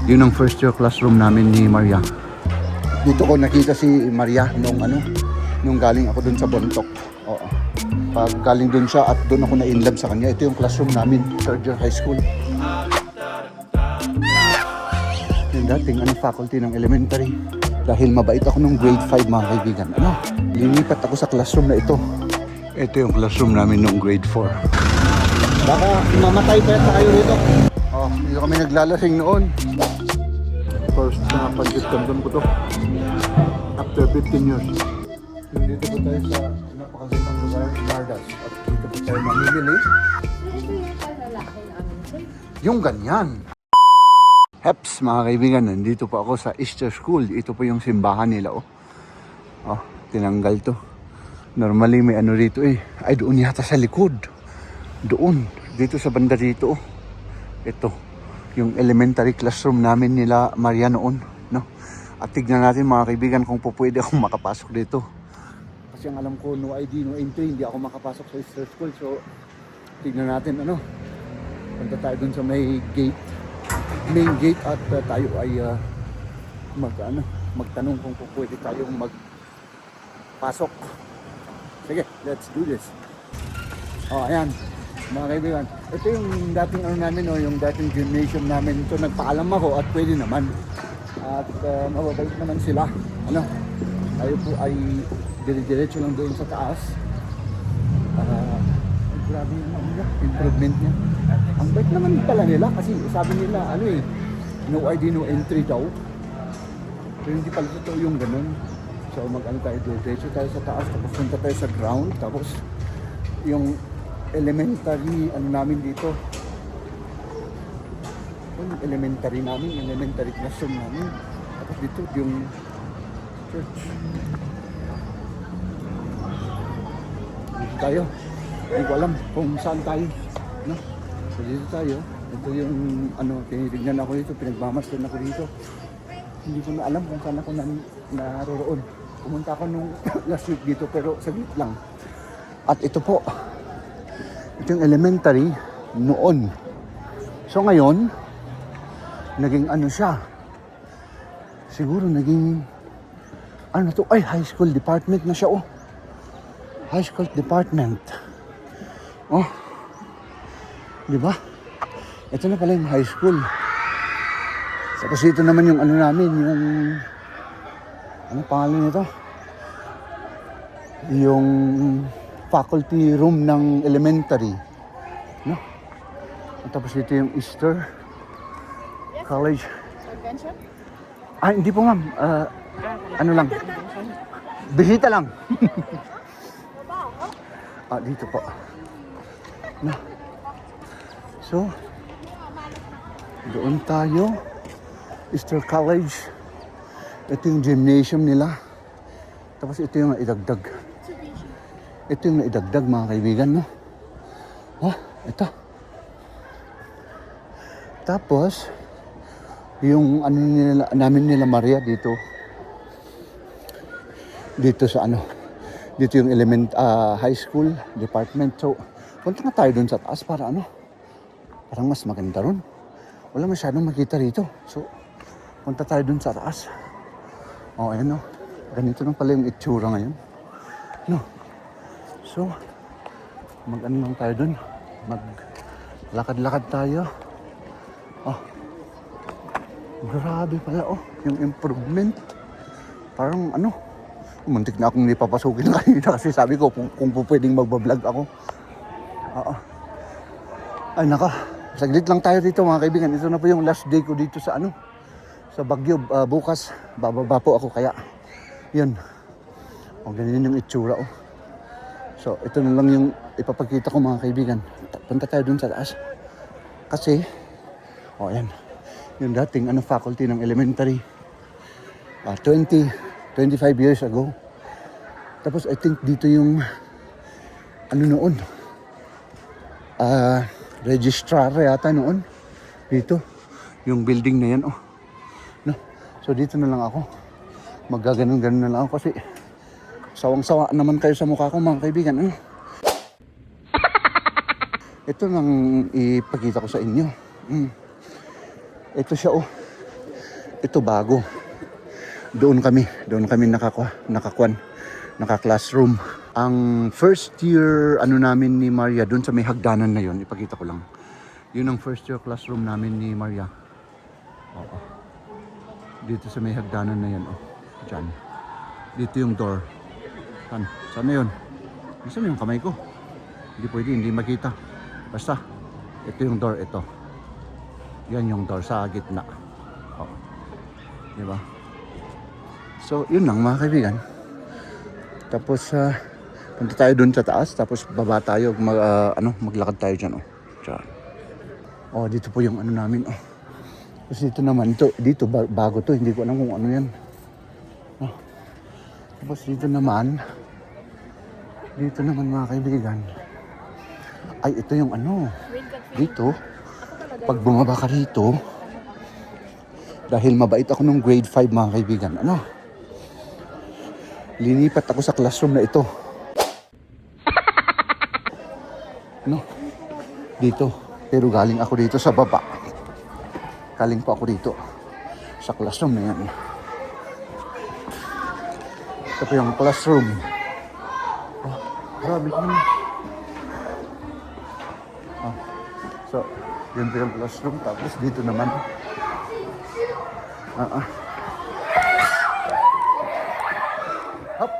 Yun ang first year classroom namin ni Maria. Dito ko nakita si Maria nung galing ako dun sa Bontok. Oo. Pag galing dun siya at dun ako na-inlove sa kanya, ito yung classroom namin, third year high school. Yung dating faculty ng elementary. Dahil mabait ako nung grade 5 mga kaibigan. Linipat ako sa classroom na ito. Ito yung classroom namin nung grade 4. Baka mamatay pa tayo rito. Dito kami naglalasing noon. First na pag-discount ko to. After 15 years. Dito po tayo sa napakagandang lugar, Mardas. At dito po tayo mamimili. Yung ganyan. Heps mga kaibigan, nandito po ako sa Easter School. Ito po yung simbahan nila. Tinanggal to. Normally may rito Ay doon yata sa likod. Doon. Dito sa banda dito. Ito. Yung elementary classroom namin nila Maria noon. No? At tignan natin mga kaibigan kung pwede akong makapasok dito. Kasi ang alam ko, no ID, no entry. Hindi ako makapasok sa Easter School. So, tignan natin punta tayo dun sa may gate. Main gate at tayo ay magtanong kung pwede tayong magpasok. Sige, let's do this. Ayan. Mga kaibigan, ito yung dating namin yung dating gymnasium namin. Ito nagpaalam ako at pwede naman. At mababait naman sila. Tayo po ay dire-diretso lang doon sa taas. Grabe yung improvement niya. Ang bait naman pala nila kasi sabi nila no ID, no entry daw. Pero hindi pala ito yung ganun. So tayo diretso tayo sa taas, tapos punta tayo sa ground, tapos yung elementary namin dito. Yung elementary classroom namin. Tapos dito yung church. Dito tayo. Hindi ko alam kung saan tayo. No? So dito tayo. Ito yung tinitignan ako dito, pinagmamasdan ako dito. Hindi ko na alam kung saan ako naroroon. Pumunta ako nung last week dito pero saglit lang. At ito po. Ito yung elementary noon. So ngayon, naging siya. Siguro naging high school department na siya High school department. Di ba? Ito na pala yung high school. Tapos ito naman yung namin, yung pangalan nito? Yung faculty room ng elementary. No? At tapos ito yung Easter College. Convention? Hindi po ma'am. Lang. Bisita lang. Dito po. No. So, doon tayo. Easter College. Ito yung gymnasium nila. Tapos ito yung naidagdag. Ito yung naidagdag mga kaibigan, no? Ito. Tapos, yung namin nila Maria dito. Dito sa dito yung high school department. So, punta na tayo dun sa taas para parang mas maganda ron. Wala masyadong makita rito. So, punta tayo dun sa taas. Ayan ganito na pala yung itsura ngayon. No? So, lang tayo dun. Maglakad-lakad tayo. Grabe pala yung improvement. Parang muntik na akong ipapasukin kanina kasi sabi ko kung pwedeng magbablog ako. Ay naka, saglit lang tayo dito mga kaibigan. Ito na po yung last day ko dito sa sa Baguio. Bukas bababa po ako kaya yun. Ganyan yung itsura So ito na lang yung ipapakita ko mga kaibigan. Punta tayo dun sa taas. Kasi yan. Yung dating faculty ng elementary. 25 years ago. Tapos I think dito yung noon. Registrar yata noon. Dito. Yung building na yan No? So dito na lang ako. Magaganon-ganon na lang ako kasi sawang-sawa naman kayo sa mukha ko mga kaibigan. Ito nang ipakita ko sa inyo. Ito siya ito bago. Doon kami naka-classroom. Ang first year ano namin ni Maria, doon sa may hagdanan na yon, ipakita ko lang. Yun ang first year classroom namin ni Maria. Oo. Dito sa may hagdanan na yan, oh. Diyan. Dito yung door. Saan na yun? Saan yung kamay ko? Hindi pwede, hindi makita. Basta, ito yung door, ito. Yan yung door sa gitna. Oo. Diba? So, yun lang mga kaibigan. Tapos, punta tayo dun sa taas. Tapos, baba tayo. Maglakad tayo dyan. Oh. Diyan. Oh, dito po yung ano namin. Oh. Tapos dito naman. Dito, bago to. Hindi ko alam kung ano yan. Oh. Tapos dito naman. Dito naman mga kaibigan. Ay, ito yung ano. Dito. Pag bumaba ka rito. Dahil mabait ako nung grade 5 mga kaibigan. Ano? Linipat ako sa classroom na ito. Ano? Dito. Pero galing ako dito sa baba. Galing pa ako dito. Sa classroom na yan. Ito po yung classroom. Oh, grabe naman. Oh. So, yun po yung classroom. Tapos dito naman. Hop.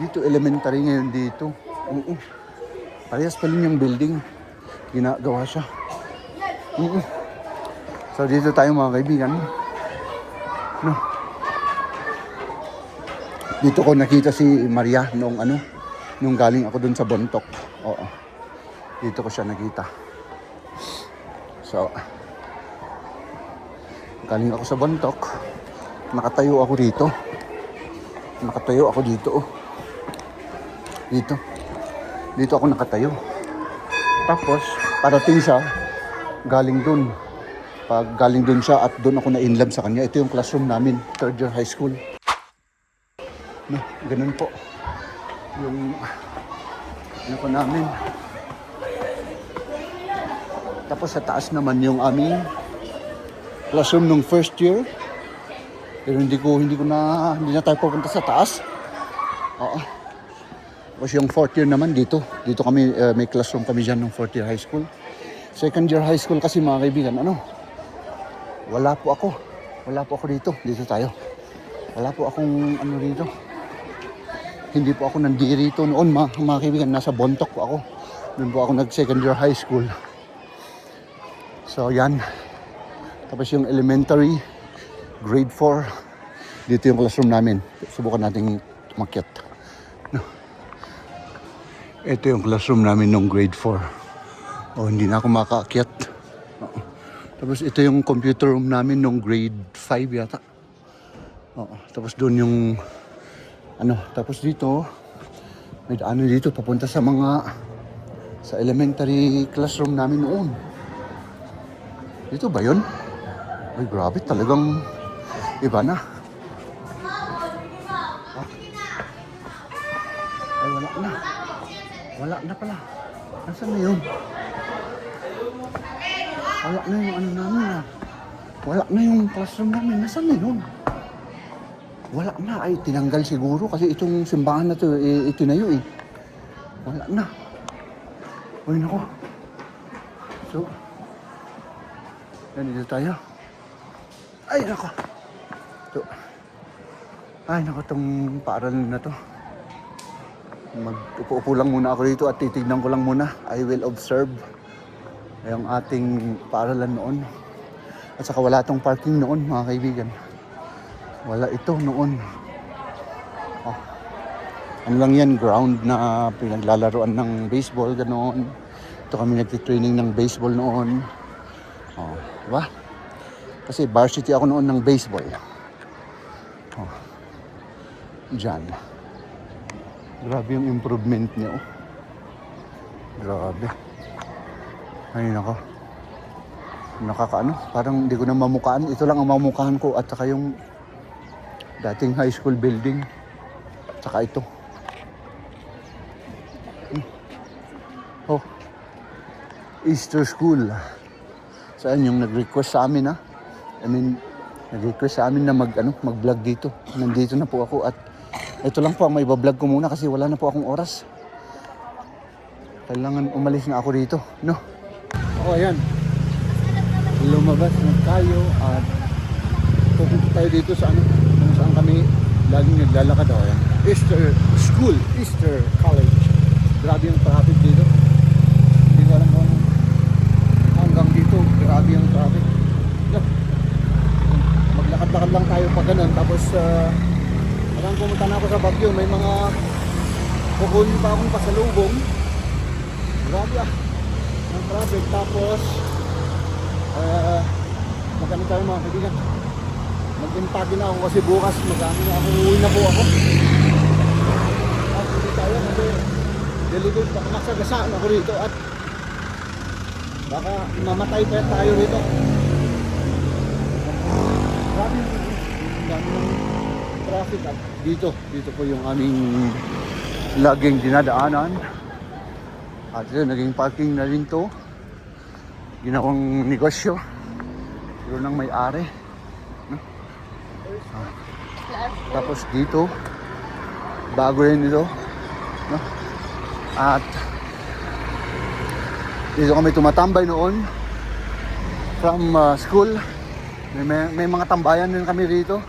Dito elementary ngayon dito. Parehas pa rin yung building. Ginagawa siya. So dito tayo mga kaibigan. No. Dito ko nakita si Maria nung galing ako dun sa Bontok. Oo. Dito ko siya nakita. So, galing ako sa Bontok. Nakatayo ako dito. Oh. Dito ako nakatayo. Tapos, parating siya, galing dun. Pag galing dun siya at dun ako na-inlove sa kanya, ito yung classroom namin, third year high school. No, ganun po. Yung, ano po namin. Tapos sa taas naman yung aming classroom nung first year. Pero hindi na tayo pupunta sa taas. Oo. Tapos yung fourth year naman dito kami, may classroom kami dyan ng fourth year high school. Second year high school kasi mga kaibigan, wala po ako dito tayo. Wala po akong dito. Hindi po ako nandirito noon mga kaibigan, nasa Bontok po ako. Doon po ako nag second year high school. So yan. Tapos yung elementary, grade 4, dito yung classroom namin. Subukan natin umakyat. Ito yung classroom namin nung grade 4. Oh, hindi na ako makaakyat. Tapos ito yung computer room namin nung grade 5 yata. Tapos doon yung tapos dito may daanan dito papunta sa elementary classroom namin noon. Dito ba yun? Ay, grabe, talagang iba na. Ay, wala na pala. Nasaan na yun? Wala na yung namin. Wala na yung classroom namin. Nasaan na yun? Wala na. Ay, tinanggal siguro kasi itong simbahan na to, itinayo eh. Wala na. Uy, nako. So, yan, dito tayo. Ay, nako. So, itong paaralan na to. Mag-upo lang muna ako dito at titignan ko lang muna. I will observe yung ating paaralan noon. At saka wala tong parking noon mga kaibigan. Wala ito noon. Ano lang yan, ground na pinaglalaroan ng baseball, ganoon. Ito kami nagtitraining ng baseball noon. Diba? Kasi varsity ako noon ng baseball. Diyan. Grabe yung improvement niya. Grabe. Ay, nako. Parang hindi ko na mamukaan. Ito lang ang mamukaan ko at saka yung dating high school building. Saka ito. Easter School. Saan yung nag-request sa amin I mean, nag-request sa amin na mag-vlog dito. Nandito na po ako at ito lang po ang may vlog ko muna kasi wala na po akong oras. Kailangan umalis na ako dito, no? O, ayan. Lumabas na tayo at pupunta tayo dito sa kung saan kami laging naglalakad. O, ayan. Easter School, Easter College. Grabe yung traffic dito. Hindi ko alam kung hanggang dito, grabe yung traffic. Yeah. Maglakad-lakad lang tayo pag ganun. Tapos, parang pumunta na ako sa Baguio. May mga kukunin pa akong pasalubong. Grabe ang traffic. Tapos, magkano tayo mga kaibigan. Mag-impake na ako kasi bukas magkano na ako. Uuwi na po ako. At hindi tayo kasi delegate baka masagasaan ako rito at baka mamatay pa tayo rito. Grabe ng traffic at dito po yung aming laging dinadaanan. At yun, naging parking na rin to. Ginawang negosyo. Pero nang may-ari. No? Tapos dito, bago rin ito. No? At dito kami tumatambay noon from school. May mga tambayan din kami dito.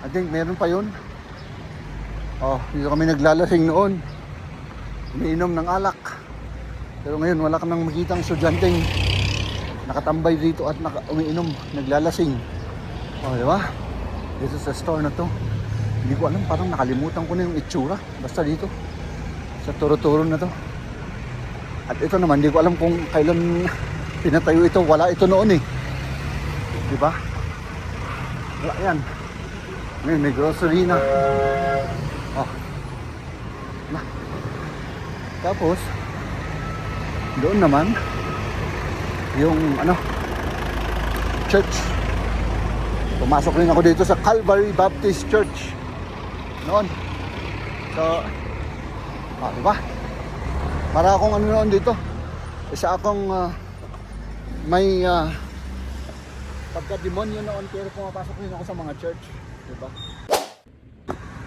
I think meron pa yun. Dito kami naglalasing noon. Umiinom ng alak. Pero ngayon wala ka nang makitang estudyanteng nakatambay dito at umiinom, naglalasing. Di ba? Dito sa store na to. Hindi ko alam, parang nakalimutan ko na yung itsura. Basta dito. Sa turo-turo na to. At ito naman, hindi ko alam kung kailan pinatayo ito. Wala ito noon eh. Di ba? Wala yan. Ngayon, may grocery na. Tapos, doon naman, yung church. Pumasok rin ako dito sa Calvary Baptist Church. Noon. So, diba? Para akong noon dito. Isa akong may pagka-demonyo noon pero pumapasok rin ako sa mga church. Diba?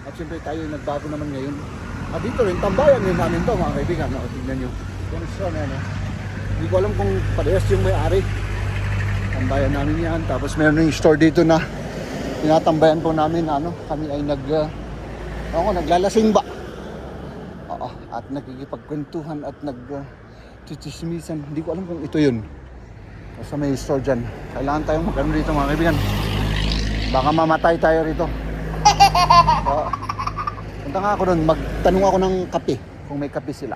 At siyempre tayo nagbago naman ngayon. At dito rin, tambayan din namin to mga kaibigan. Tignan nyo. Hindi ko alam kung parehas yung may-ari. Tambayan namin yan. Tapos meron yung store dito na tinatambayan po namin. Kami ay naglalasing ba? At nagkikipagkwentuhan at nagtitismisan. Hindi ko alam kung ito yun. Basta may store dyan. Kailangan tayong magano dito mga kaibigan. Baka mamatay tayo rito. Punta nga ako doon, magtanong ako ng kape, kung may kape sila.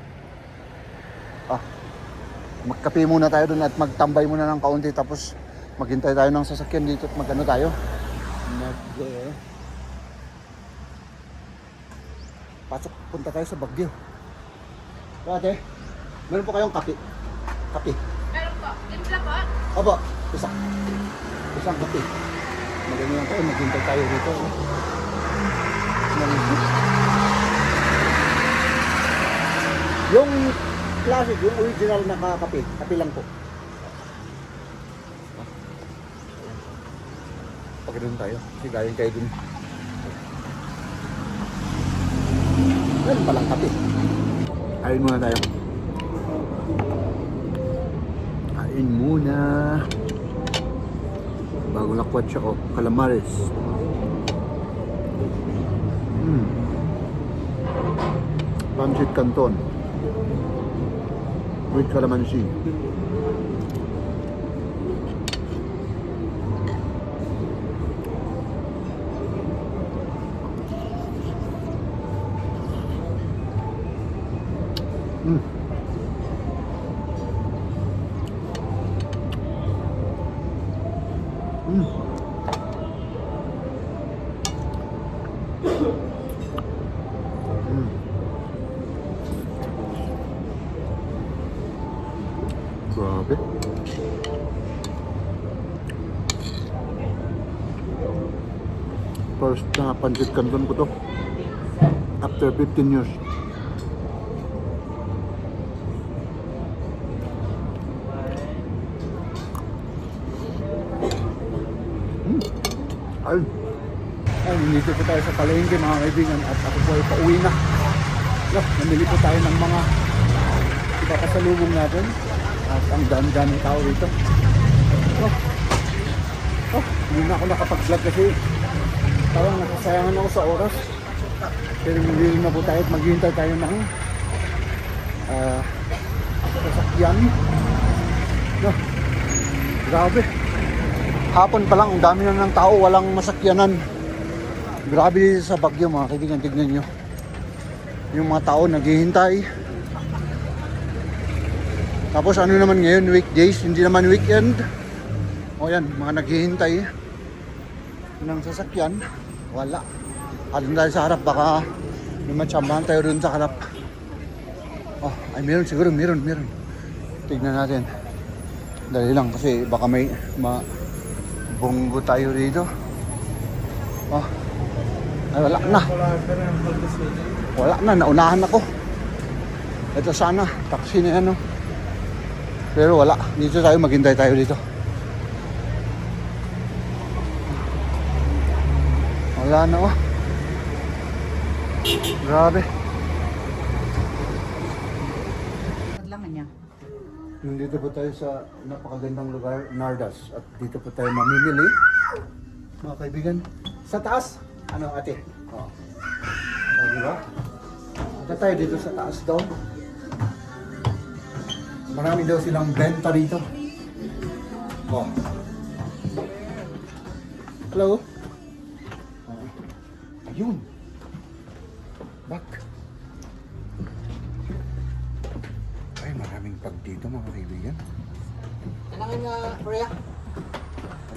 Magkape muna tayo doon at magtambay muna ng kaunti, tapos maghintay tayo ng sasakyan dito at magano tayo. Pasok, punta tayo sa Baguio. Ate, meron po kayong kape? Kape? Meron po. Timpla po? Opo, isang kape. Magano tayo, maghintay tayo dito. Yung classic, yung original na kape, kape lang po. Paganoon tayo, kasi galing kayo dun. Meron palang kape. Kain muna tayo. Kain muna. Bago lakwat siya ko, calamares. Pancit Canton with calamansi. Grabe. First na pancit canton ko to after 15 years. Ayun. Ay, nandito po tayo sa palengke mga kaibigan at ako po ay pauwi na. Namili po tayo ng mga ipapasalubong natin at ang dami-daming tao rito. Hindi na ako nakapag-vlog kasi parang nakasayangan ako sa oras. Pero hindi na po tayo at maghihintay tayo ng sasakyan. Grabe. Hapon pa lang, ang dami na ng tao, walang masakyanan. Grabe sa Baguio mga kaibigan, tignan nyo. Yung mga tao naghihintay. Tapos ano naman ngayon, weekdays, hindi naman weekend. O yan, mga naghihintay ng sasakyan. Wala. Doon tayo sa harap, baka lumatsambahan tayo doon sa harap. Oh, ay meron siguro, meron. Tignan natin. Dali lang kasi baka may bunggo tayo rito. Oh. Ay wala na. Wala na, naunahan ako. Ito sana, taxi na yan, no? Pero wala, dito tayo, maghintay tayo dito. Wala na, oh. Grabe. Kadlangan niya. Nandito po tayo sa napakagandang lugar, Nardas. At dito po tayo mamimili. Mga kaibigan. Sa taas. Ano ate? Oo. O, diba? Punta tayo dito sa taas daw. Marami daw silang benta rito. Oh. Hello? Ayun. Back. Ay, maraming pag dito mga kaibigan. Kailangan nga, Korea.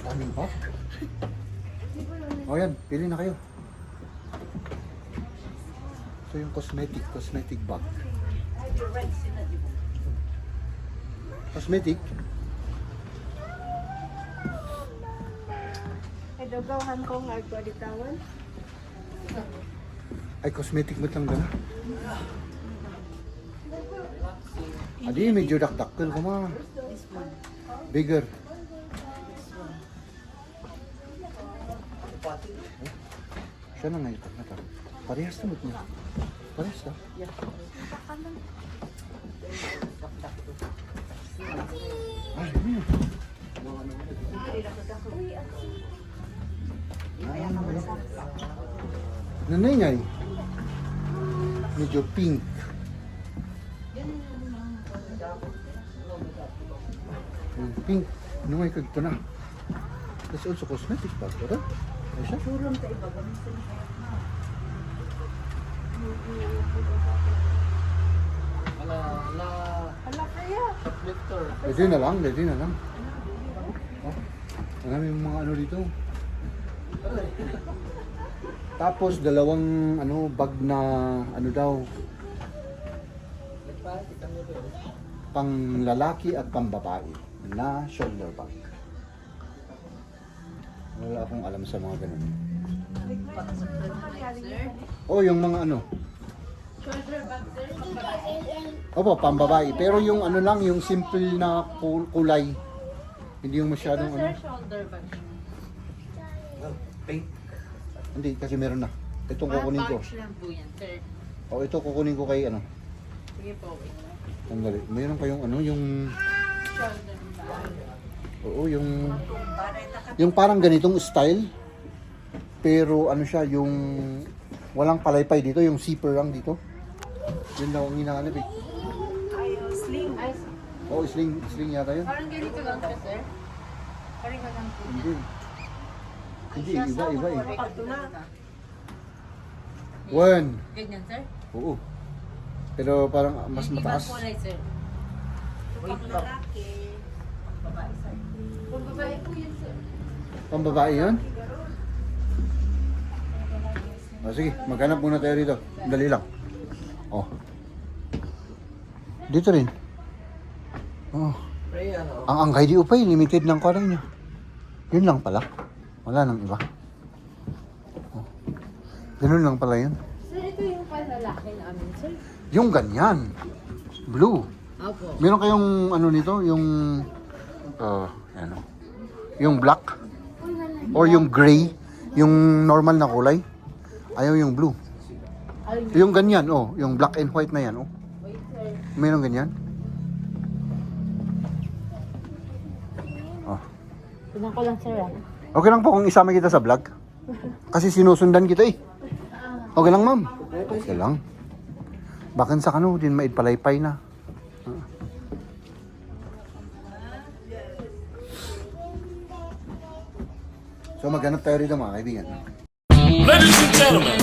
Maraming pag. O yan, pili na kayo. Ito yung cosmetic bag. Cosmetic? Ay, dagawahan ko nga ako ditawan. Ay, cosmetic mo lang gana. Adi, medyo dakdakkel ko ma. Bigger. Siya na ngayon. Parehas na mo niya. Parehas na. Ay, ano yun? Nanay nga eh. Medyo pink. Pink. Ano nga ikagto na. That's also cosmetic pa. Ito? Ay siya? Surong ta iba gamitin. Hala kaya. Ready na lang. Oh, marami yung mga ano dito. Tapos dalawang bag na ano daw. Pang lalaki at pang babae na shoulder bag. Wala akong alam sa mga ganun. Oh, yung mga ano. Opo, pang babae. Pero yung ano lang, yung simple na kulay. Hindi yung masyadong ano. Shoulder bag. Pink. Hindi, kasi meron na. Itong kukunin ko. Pouch lang po yan, sir. O, ito kukunin ko kay ano. Sige po, wait. Tanggali. Meron kayong ano, yung... Shoulder bag. Oo, yung parang ganitong style. Pero ano siya, yung... Walang palaypay dito, yung zipper lang dito. Yun daw ang hinahanap eh. Sling. Ay, Oo, sling yata yun. Parang ganito lang siya, sir. Parang lang po. Hindi. Hindi, iba eh. ito na. One. Ganyan, sir? Oo. Pero parang mas mataas. Ibang kulay, sir. Pang lalaki. Babae, sir. Kung babae po yun, sir. Pambabae yun? O sige, maghanap muna tayo rito. Dali lang. Oh. Dito rin. Oh. Ang Angay di Upay, limited lang ko niya. Yun lang pala. Wala nang iba. Oh. Ganun lang pala yun. Sir, ito yung panlalaki namin, sir. Yung ganyan. Blue. Opo. Meron kayong ano nito, yung ano, yung black. Or yung gray, yung normal na kulay. Ayaw yung blue. Yung ganyan, oh. Yung black and white na yan, oh. Mayroong ganyan? Oh. Tignan ko lang, sir. Okay lang po kung isama kita sa vlog. Kasi sinusundan kita eh. Okay lang, ma'am. Okay lang. Bakan sa kano, din maidpalaypay na. So maghanap tayo rito mga kaibigan. Ladies and gentlemen,